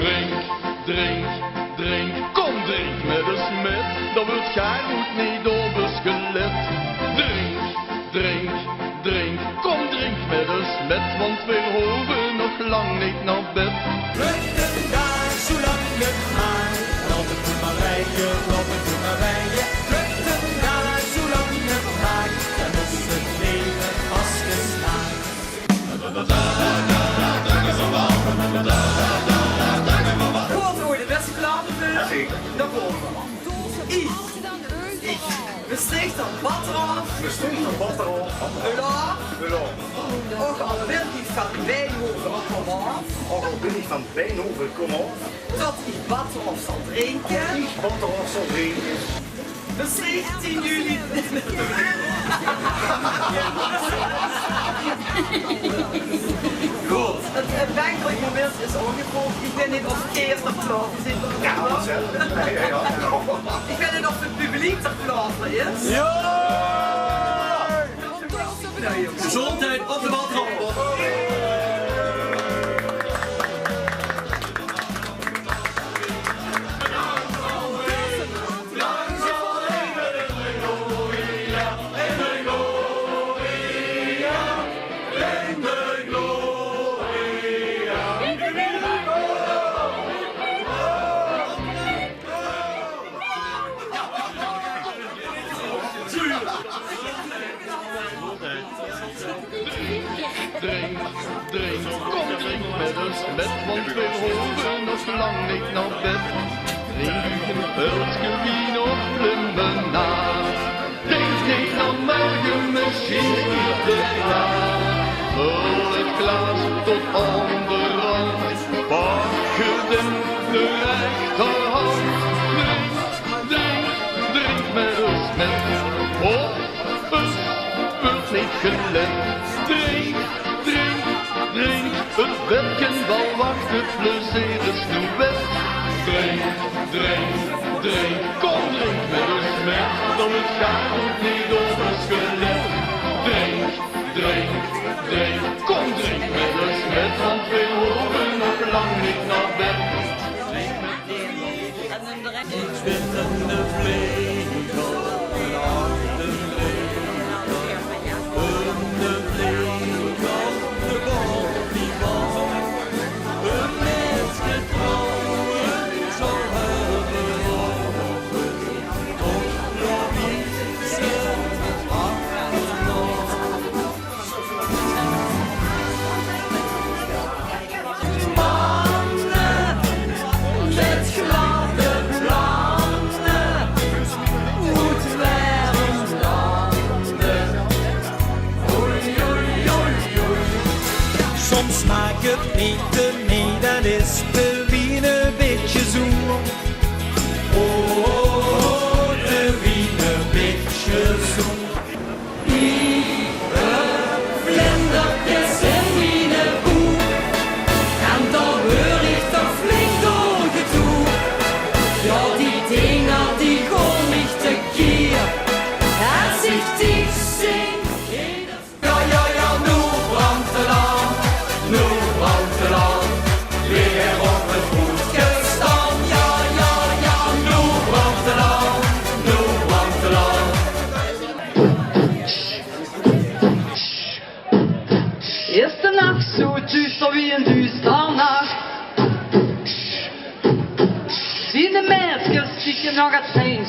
Drink, drink, drink, kom drink met de smet, dan wordt gij goed niet overskelet. Drink, drink, drink, kom drink met de smet, want we hoeven nog lang niet naar bed. Vluchten daar, zolang het maakt, laat het goed maar rijden, laat het goed maar rijden. Vluchten daar, zolang het maakt, dan is het leven vastgestaan. Hoort ooit de beste klavervleugel? Dat hoort we. I. Besteegt dan Batraf. Ook al wil niet van Wijnhoven, kom op. Ook al ben ik van Wijnhoven, kom op. Tot ik Batraf zal drinken. Wat er al zal drinken. Besteegt 10 juli. Goed, het werkelijk moment is ongevolgd. Ik weet niet of Kees er klaar is. Ja, dat is het. Ja. Ik weet niet of het publiek er klaar voor is. Ja! Nou, jongens. Gezondheid op de Batraf. Drink, drink, kom drink met de smet, want we hoeven nog lang niet naar bed. Drink een pulsje wien of limonade, denk niet aan morgen misschien niet te laat. Vul het glas tot onderhand, pak je de rechterhand. Drink, drink, drink met de smet, of het wordt niet gelet. Drink, drink, drink, het werkenbal wacht, het plezier is nu weg. Drink, drink, drink, kom drink met de smet, dan het gaat ook niet over skelet. Drink, drink, drink, kom drink met de smet, want we hoeven nog lang niet naar bed. Zwittende vlegel, een harde vlegel, de vlegel, de bal die bal, een mens getrouwen zal hebben lopen, tot Louise achterlaat. Mannen met gladde plannen, moet werden landen. Oei, oei, oei, oei. Soms maakt het eten mee, dat is de wien een beetje zoen. Oh, de wien een beetje zoen. Ieder vlindertjes en wiene boe, en dan hoor ik toch flink doorgetoe. Ja, die dingen die gaan niet te keer, als ik die zing. Ja, nu brandt de lamp, nu brandt de lamp, weer op het goed gestaan. Ja, nu brandt de lamp, nu brandt de lamp. Is de nacht zo duister wie een duister nacht? Zien de meisjes die nog het zijn